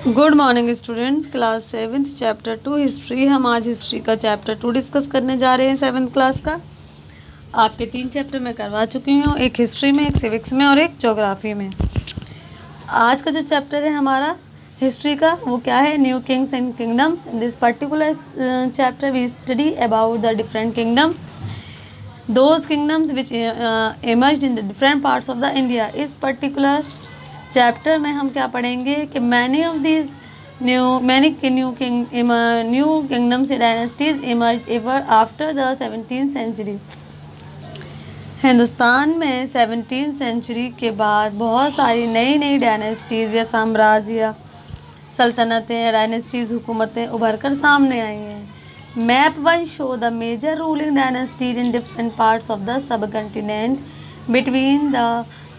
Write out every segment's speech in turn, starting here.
Good morning student, class 7 chapter 2 history. हम आज history का चैप्टर 2 डिस्कस करने जा रहे हैं 7th क्लास का। आपके 3 चैप्टर मैं करवा चुकी हूँ, एक हिस्ट्री में, एक सिविक्स में और एक ज्योग्राफी में। आज का जो चैप्टर है हमारा हिस्ट्री का वो क्या है? New kings and kingdoms. In this particular chapter we study about the different kingdoms, those kingdoms which emerged in the different parts of the India। इस particular चैप्टर में हम क्या पढ़ेंगे कि many of these new kingdoms dynasties emerged ever after the 17th century। Hindustan में 17th century के बाद बहुत सारी नई नई डायनेस्टीज़ या साम्राज्य या सल्तनतें या डायनेस्टीज़ हुकूमतें उभर कर सामने आई हैं। Map 1 show the major ruling dynasties in different parts of the subcontinent between the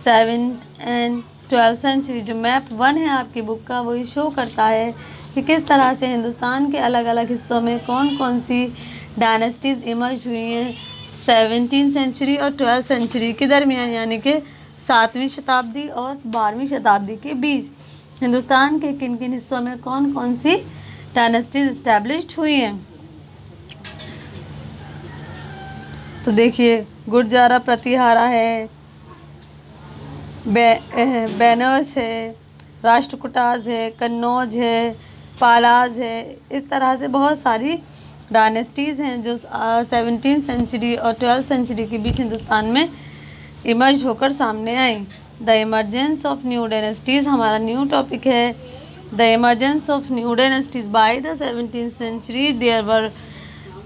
7th and 12th century। जो मैप 1 है आपकी बुक का वही शो करता है कि किस तरह से हिंदुस्तान के अलग अलग हिस्सों में कौन कौन सी डायनेस्टीज़ इमर्ज हुई हैं 17th सेंचुरी और 12th सेंचुरी के दरमियान, यानी कि 7वीं शताब्दी और 12वीं शताब्दी के बीच हिंदुस्तान के किन किन हिस्सों में कौन कौन सी डायनेस्टीज़ इस्टेब्लिश्ड हुई हैं। तो देखिए, गुर्जारा प्रतिहारा है, बैनर्स है, राष्ट्रकूटाज है, कन्नौज है, पालाज है। इस तरह से बहुत सारी डायनेस्टीज़ हैं जो 17th सेंचुरी और 12th सेंचुरी के बीच हिंदुस्तान में इमर्ज होकर सामने आई। The emergence of new dynasties हमारा न्यू टॉपिक है। The emergence of new dynasties by the 17th century there were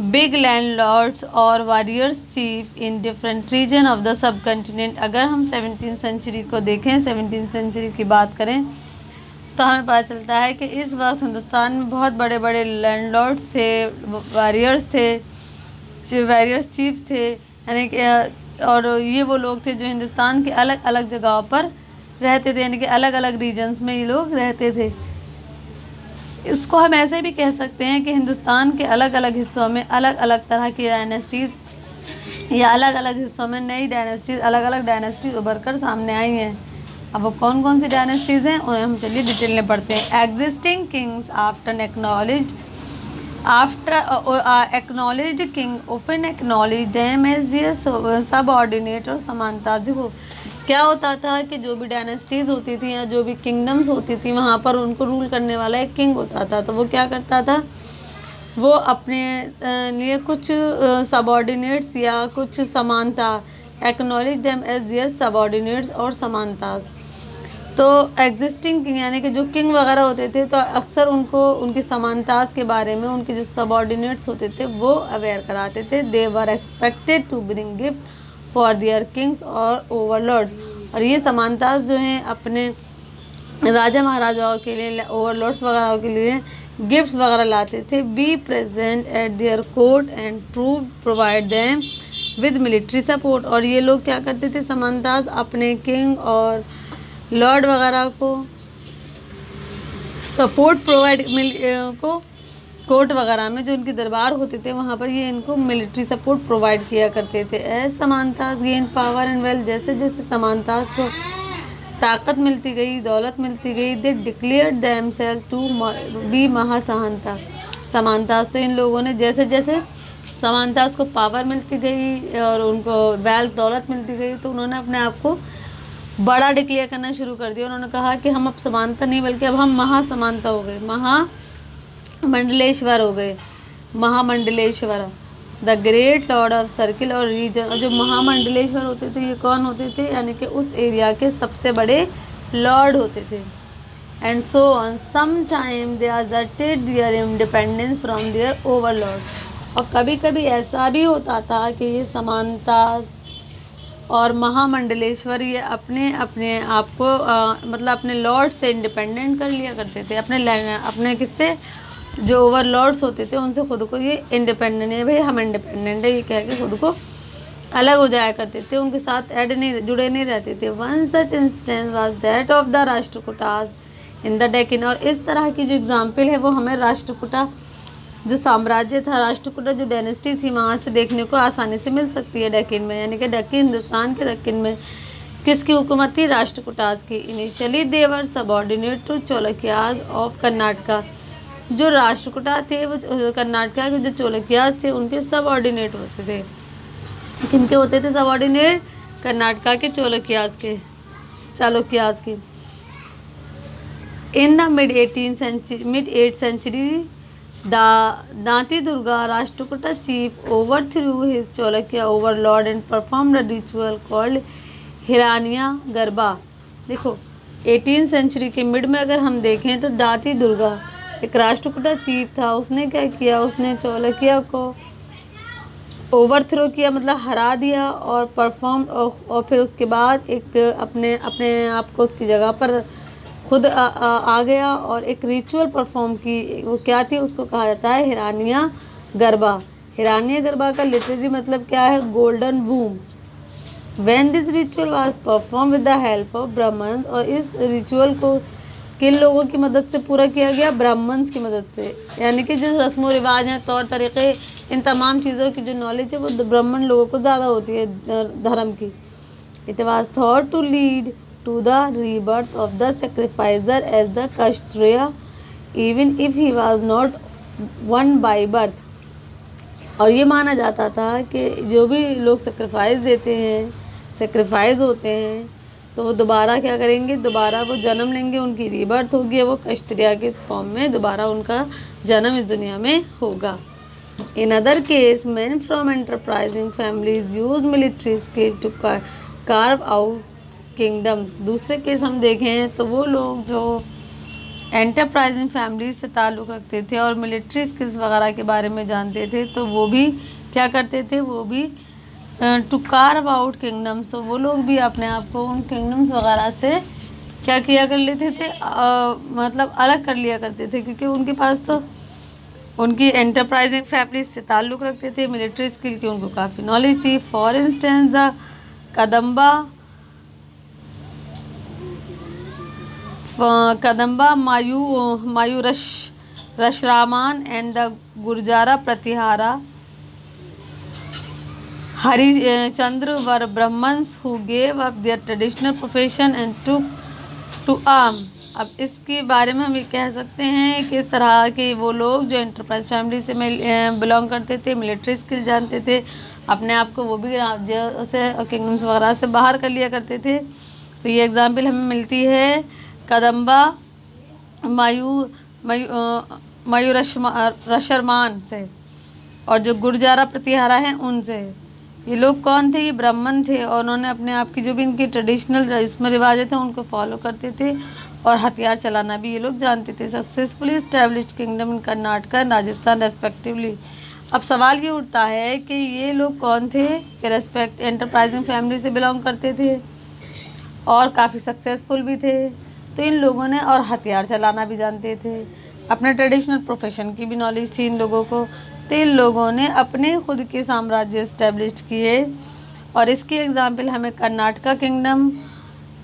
big landlords और warriors chief in different region of the subcontinent. अगर हम 17th सेंचुरी को देखें, 17th century की बात करें तो हमें पता चलता है कि इस वक्त हिंदुस्तान में बहुत बड़े बड़े लैंडलॉर्ड्स थे, वॉरियर्स थे, वॉरियर्स चीफ्स थे, यानी कि और ये वो लोग थे जो हिंदुस्तान के अलग अलग जगहों पर रहते थे, यानी कि अलग अलग रीजन्स में ये लोग रहते थे। इसको हम ऐसे भी कह सकते हैं कि हिंदुस्तान के अलग अलग हिस्सों में अलग अलग तरह की डायनेस्टीज़ या अलग अलग हिस्सों में नई डायनेस्टीज़, अलग अलग डायनेस्टीज़ उभर कर सामने आई हैं। अब वो कौन कौन सी डायनेस्टीज़ हैं उन्हें हम चलिए डिटेल में पढ़ते हैं। Existing kings acknowledged king often acknowledge them as their subordinate और समानता। देखो क्या होता था कि जो भी डायनेस्टीज़ होती थी या जो भी किंगडम्स होती थी वहाँ पर उनको रूल करने वाला एक किंग होता था। तो वो क्या करता था, वो अपने लिए कुछ सबऑर्डिनेट्स या कुछ समानता, acknowledge them as their subordinates और समानता। तो एग्जिस्टिंग किंग यानी कि जो किंग वगैरह होते थे तो अक्सर उनको उनकी समानताज के बारे में उनके जो सबऑर्डिनेट्स होते थे वो अवेयर कराते थे। They were expected to bring gift for their kings और ओवरलॉर्ड्स। और ये समानताज जो हैं अपने राजा महाराजाओं के लिए, ओवरलॉर्ड्स वगैरह के लिए गिफ्ट्स वगैरह लाते थे। Be present at their court and to provide them with military support. और ये लोग क्या करते थे, समानताज अपने किंग और लॉर्ड वगैरह को सपोर्ट प्रोवाइड को कोर्ट वगैरह में जो उनके दरबार होते थे वहाँ पर ये इनको मिलिट्री सपोर्ट प्रोवाइड किया करते थे। As samantas gain power and wealth, जैसे जैसे समानताज को ताकत मिलती गई, दौलत मिलती गई, दे डिक्लेयर्ड देमसेल्फ टू बी महासहानता। समानताज तो इन लोगों ने जैसे जैसे समानताज को पावर मिलती गई और उनको वेल्थ दौलत मिलती गई तो उन्होंने अपने आप को बड़ा डिक्लेयर करना शुरू कर दिया। उन्होंने कहा कि हम अब समानता नहीं बल्कि अब हम महासमानता हो गए, महामंडलेश्वर हो गए, mahamandaleshwar, the great lord of circle और रीजन। और जो महामंडलेश्वर होते थे ये कौन होते थे, यानी कि उस एरिया के सबसे बड़े लॉर्ड होते थे। And so on some time they asserted their independence from their overlord. और कभी कभी ऐसा भी होता था कि ये समानता और महामंडलेश्वर ये अपने अपने आप को मतलब अपने लॉर्ड से इंडिपेंडेंट कर लिया करते थे। अपने किससे, जो ओवरलॉर्ड्स होते थे उनसे खुद को ये इंडिपेंडेंट है, भाई हम इंडिपेंडेंट है ये कह के खुद को अलग हो जाया करते थे, उनके साथ जुड़े नहीं रहते थे। One such instance was that of the Rashtrakutas in the Deccan. और इस तरह की जो एग्जाम्पल है वो हमें राष्ट्रकूटा जो साम्राज्य था, राष्ट्रकूटा जो डायनेस्टी थी वहाँ से देखने को आसानी से मिल सकती है डेक्कन में, यानी कि डेक्कन हिंदुस्तान के डेक्कन में किसकी हुकूमत थी? राष्ट्रकूटास की। Initially they were subordinate to Chalukyas of Karnataka. जो राष्ट्रकूटा थे वो कर्नाटका के जो चोलकियाज थे उनके सबऑर्डिनेट होते थे। किनके होते थे सबऑर्डिनेट? कर्नाटका के चोलकियाज के, चालुक्याज के। In the mid 8th century Dantidurga Rashtrakuta chief overthrew his Cholakya overlord and performed a ritual called hiranyagarbha. देखो 18th सेंचुरी के मिड में अगर हम देखें तो दांती दुर्गा एक राष्ट्रकूटा चीफ था। उसने क्या किया? उसने चौलकिया को ओवरथ्रो किया, मतलब हरा दिया, और परफॉर्म और फिर उसके बाद एक अपने आप को उसकी जगह पर खुद आ गया और एक रिचुअल परफॉर्म की। वो क्या थी? उसको कहा जाता है हिरानिया गरबा। हिरानिया गरबा का लिटरेरी मतलब क्या है? Golden वूम। When this ritual was performed with the help of ब्राह्मण, और इस रिचुअल को किन लोगों की मदद से पूरा किया गया? ब्राह्मण्स की मदद से। यानी कि जो रस्म व रिवाज हैं, तौर तरीक़े, इन तमाम चीज़ों की जो नॉलेज है वो ब्राह्मण लोगों को ज़्यादा होती है धर्म की। It was thought to lead to the rebirth of the sacrificer as the Kshatriya even if he was not one by birth. और ये माना जाता था कि जो भी लोग सेक्रीफाइस देते हैं, सेक्रीफाइस होते हैं, तो वो दोबारा क्या करेंगे? दोबारा वो जन्म लेंगे, उनकी रीबर्थ होगी, वो क्षत्रिय के फॉर्म में दोबारा उनका जन्म इस दुनिया में होगा। In other case man from enterprising families use military skill to carve out kingdom. दूसरे केस हम देखें तो वो लोग जो एंटरप्राइजिंग फैमिलीज से ताल्लुक़ रखते थे और मिलिट्री स्किल्स वगैरह के बारे में जानते थे, तो वो भी क्या करते थे? वो भी टू कार्व आउट किंगडम्स। तो वो लोग भी अपने आप को उन किंगडम्स वगैरह से क्या किया कर लेते थे? मतलब अलग कर लिया करते थे, क्योंकि उनके पास तो उनकी एंटरप्राइजिंग फैमिलीज से ताल्लुक़ रखते थे, मिलिट्री स्किल की उनको काफ़ी नॉलेज थी। For instance the Kadamba Mayurasharman and the Gurjara Pratihara Harichandra were Brahmins who gave up their traditional profession and to arm. अब इसके बारे में हम ये कह सकते हैं कि इस तरह के वो लोग जो एंटरप्राइज फैमिली से बिलोंग करते थे, मिलिट्री स्किल जानते थे, अपने आप को वो भी राज्य से किंगडम्स वगैरह से बाहर कर लिया करते थे। तो ये एग्जाम्पल हमें मिलती है कदम्बा मायूरशरमान से, और जो गुर्जारा प्रतिहारा हैं उनसे। ये लोग कौन थे? ये ब्राह्मण थे, और उन्होंने अपने आप की जो भी इनकी ट्रेडिशनल रस्म रिवाज थे उनको फॉलो करते थे, और हथियार चलाना भी ये लोग जानते थे। Successfully established kingdom in Karnataka and Rajasthan respectively. अब सवाल ये उठता है कि ये लोग कौन थे? कि एंटरप्राइजिंग फैमिली से बिलोंग करते थे और काफ़ी सक्सेसफुल भी थे। तो इन लोगों ने, और हथियार चलाना भी जानते थे, अपने ट्रेडिशनल प्रोफेशन की भी नॉलेज थी इन लोगों को। तो इन लोगों ने अपने खुद के साम्राज्य इस्टेब्लिश किए, और इसकी एग्जाम्पल हमें कर्नाटका किंगडम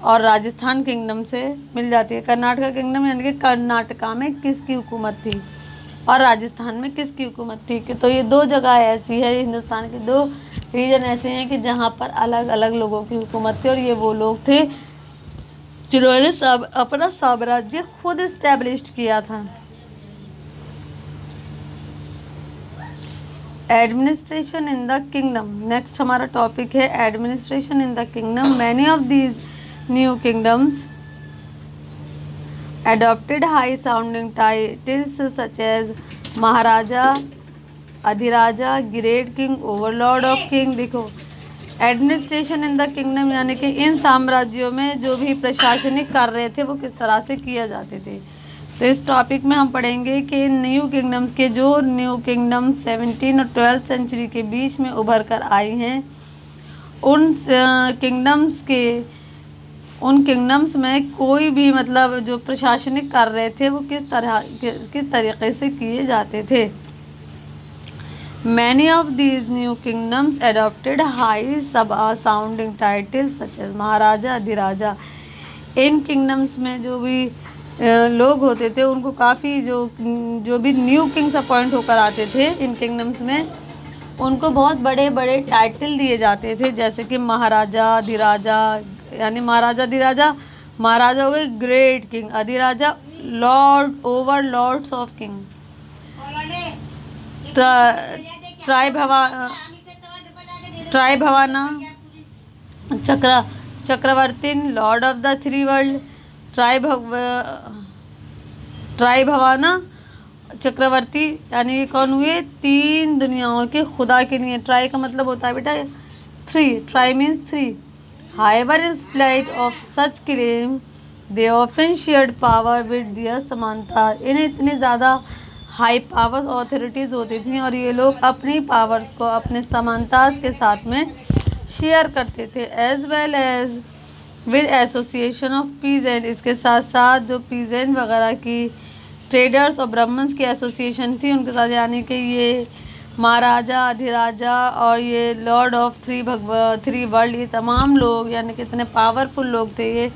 और राजस्थान किंगडम से मिल जाती है। कर्नाटका किंगडम यानी कि कर्नाटका में किसकी हुकूमत थी और राजस्थान में किसकी हुकूमत थी। कि तो ये दो जगह ऐसी है, हिंदुस्तान के दो रीजन ऐसे हैं कि जहाँ पर अलग अलग लोगों की हुकूमत थी, और ये वो लोग थे जिन्होंने अपना साम्राज्य खुद इस्टेब्लिश किया था। Administration in the kingdom. Next हमारा टॉपिक है administration in the kingdom. Many of these new kingdoms adopted high sounding titles such as maharaja, adhiraja, great king, overlord of king. देखो एडमिनिस्ट्रेशन इन द किंगडम यानी कि इन साम्राज्यों में जो भी प्रशासनिक कार्य थे वो किस तरह से किए जाते थे। तो इस टॉपिक में हम पढ़ेंगे कि न्यू किंगडम्स के जो न्यू किंगडम 17 और 12th सेंचुरी के बीच में उभर कर आई हैं, उन किंगडम्स में कोई भी मतलब जो प्रशासनिक कार्य थे वो किस तरीके से किए जाते थे। Many of these new kingdoms adopted high सब साउंडिंग टाइटल्स सच एज महाराजा, अधिराजा। इन किंगडम्स में जो भी लोग होते थे उनको काफ़ी जो भी न्यू किंग्स अपॉइंट होकर आते थे इन किंगडम्स में, उनको बहुत बड़े बड़े टाइटल दिए जाते थे, जैसे कि महाराजा, अधिराजा, यानी महाराजा अधिराजा, महाराजा हो गए great king, adhiraja lord, overlords of king. Tribhuvana chakravarti lord of the three world. Tribhuvana chakravarti यानी कौन हुए? 3 दुनियाओं के खुदा के लिए। ट्राई का मतलब होता है बेटा 3, tri means 3। However in spite of such claim they often shared power with their samanta. इन्हें इतनी ज़्यादा हाई पावर्स ऑथोरिटीज़ होती थी और ये लोग अपनी पावर्स को अपने समानताज के साथ में शेयर करते थे। As well as with association of peasant, इसके साथ साथ जो पीजेंट वगैरह की ट्रेडर्स और ब्राह्मण्स की एसोसिएशन थी उनके साथ, यानी कि ये महाराजा अधिराजा और ये लॉर्ड ऑफ थ्री वर्ल्ड, ये तमाम लोग यानी कि इतने पावरफुल लोग थे ये,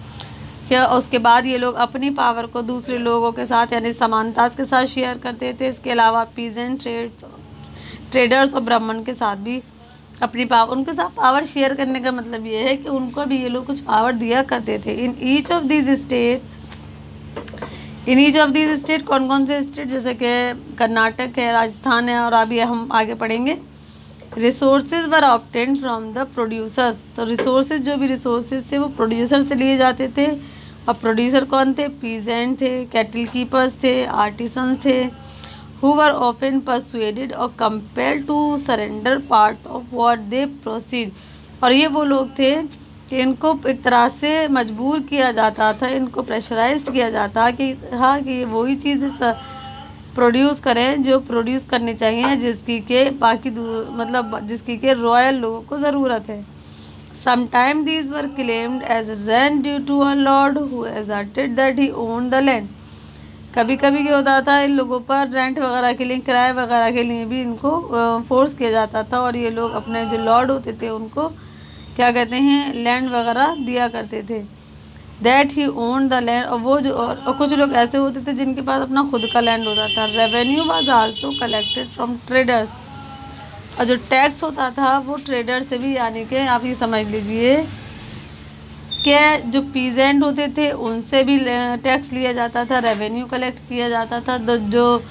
क्या उसके बाद ये लोग अपनी पावर को दूसरे लोगों के साथ यानी समानता के साथ शेयर करते थे। इसके अलावा पीजेंट ट्रेडर्स और ब्राह्मण के साथ भी अपनी पावर, उनके साथ पावर शेयर करने का मतलब ये है कि उनको भी ये लोग कुछ पावर दिया करते थे। In each of these state कौन कौन से स्टेट, जैसे कि कर्नाटक है, राजस्थान है और अभी हम आगे पढ़ेंगे। Resources were obtained from the producers, तो रिसोर्सेज जो भी रिसोर्सेज थे वो प्रोड्यूसर से लिए जाते थे। और प्रोड्यूसर कौन थे? पीजेंट थे, कैटल कीपर्स थे, आर्टिसंस थे, who were often persuaded or compelled to surrender part of what they proceed। और ये वो लोग थे कि इनको एक तरह से मजबूर किया जाता था, इनको प्रेशराइज्ड किया जाता कि हाँ कि ये वही चीज़ प्रोड्यूस करें जो प्रोड्यूस करनी चाहिए, जिसकी के बाकी मतलब जिसकी के रॉयल लोगों को ज़रूरत है। Sometimes these were claimed as rent due to a lord who asserted that he owned the land। कभी कभी क्या होता था, इन लोगों पर रेंट वगैरह के लिए, किराए वगैरह के लिए भी इनको फोर्स किया जाता था और ये लोग अपने जो लॉर्ड होते थे उनको क्या कहते हैं, लैंड वगैरह दिया करते थे। That he own the land, और वो जो और कुछ लोग ऐसे होते थे जिनके पास अपना खुद का लैंड होता था। Revenue was also collected from traders, और जो टैक्स होता था वो ट्रेडर से भी, यानी कि आप ये समझ लीजिए कि जो पीजेंट होते थे उनसे भी टैक्स लिया जाता था, रेवेन्यू कलेक्ट किया जाता था। तो जो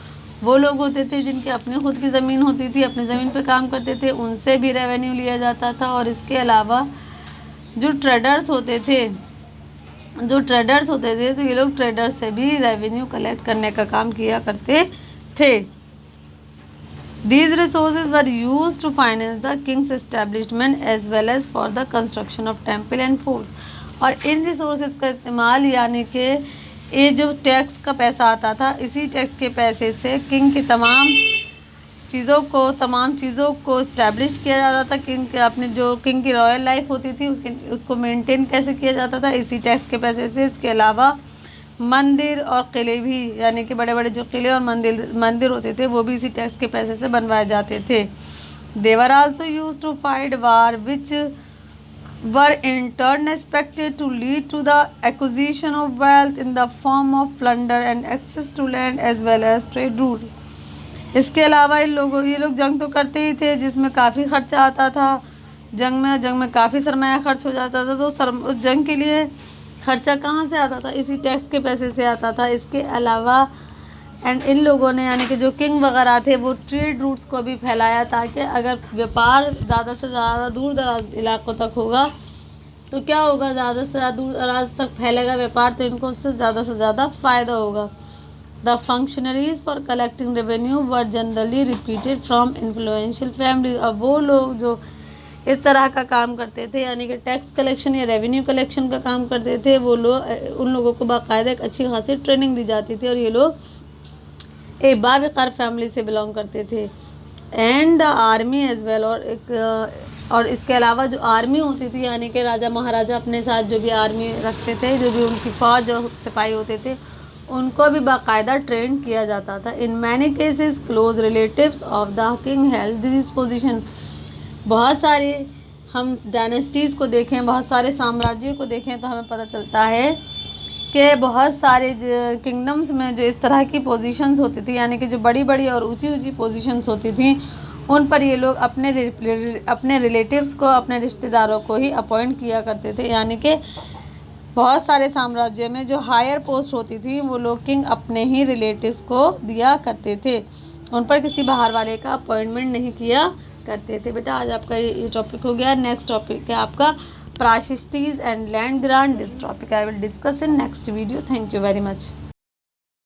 वो लोग होते थे जिनके अपने खुद की ज़मीन होती थी, अपनी ज़मीन पे काम करते थे, उनसे भी रेवेन्यू लिया जाता था। और इसके अलावा जो ट्रेडर्स होते थे तो ये लोग ट्रेडर्स से भी रेवेन्यू कलेक्ट करने का काम किया करते थे। These resources were used to finance the king's establishment as well as for the construction of temple and forts। और इन रिसोर्सेज का इस्तेमाल यानी कि ये जो टैक्स का पैसा आता था, इसी टैक्स के पैसे से किंग की तमाम चीज़ों को इस्टेब्लिश किया जाता था। किंग के अपने जो किंग की रॉयल लाइफ होती थी उसको मेंटेन कैसे किया जाता था, इसी टैक्स के पैसे से। इसके अलावा मंदिर और किले भी, यानी कि बड़े बड़े जो किले और मंदिर होते थे वो भी इसी टैक्स के पैसे से बनवाए जाते थे। They were also used to fight war which were in turn expected to lead to the acquisition of wealth in the form of plunder and access to land as well as trade route। इसके अलावा ये लोग जंग तो करते ही थे जिसमें काफ़ी खर्चा आता था, जंग में काफ़ी सरमाया खर्च हो जाता था। तो उस जंग के लिए खर्चा कहाँ से आता था? इसी टैक्स के पैसे से आता था। इसके अलावा इन लोगों ने यानी कि जो किंग वगैरह थे वो ट्रेड रूट्स को भी फैलाया, ताकि अगर व्यापार ज़्यादा से ज़्यादा दूर दराज इलाकों तक होगा तो क्या होगा, ज़्यादा से ज़्यादा दूर दराज तक फैलेगा व्यापार, तो इनको उससे ज़्यादा फ़ायदा होगा। The functionaries for collecting revenue were generally repeated from influential family. अब वो लोग जो इस तरह का काम करते थे यानी कि टैक्स कलेक्शन या रेवेन्यू कलेक्शन का काम करते थे, वो लोग उन लोगों को बाकायदा एक अच्छी खासी ट्रेनिंग दी जाती थी और ये लोग एक बावकार फैमिली से बिलोंग करते थे। And the army as well, और इसके अलावा जो आर्मी होती थी यानी कि राजा महाराजा अपने साथ जो भी आर्मी रखते थे, जो भी उनकी फौज जो सिपाही होते थे, उनको भी बाकायदा ट्रेन किया जाता था। In many cases close relatives of the king held this position. बहुत सारे हम डायनेस्टीज़ को देखें, बहुत सारे साम्राज्यों को देखें तो हमें पता चलता है कि बहुत सारे किंगडम्स में जो इस तरह की पोजीशंस होती थी यानी कि जो बड़ी बड़ी और ऊंची ऊंची पोजीशंस होती थी उन पर ये लोग अपने रिलेटिव्स को, अपने रिश्तेदारों को ही अपॉइंट किया करते थे। यानी कि बहुत सारे साम्राज्य में जो हायर पोस्ट होती थी वो लोग किंग अपने ही रिलेटिव्स को दिया करते थे, उन पर किसी बाहर वाले का अपॉइंटमेंट नहीं किया करते थे। बेटा आज आपका ये टॉपिक हो गया। नेक्स्ट टॉपिक है आपका prashastis and land grant. This topic I will discuss in next video. Thank you very much.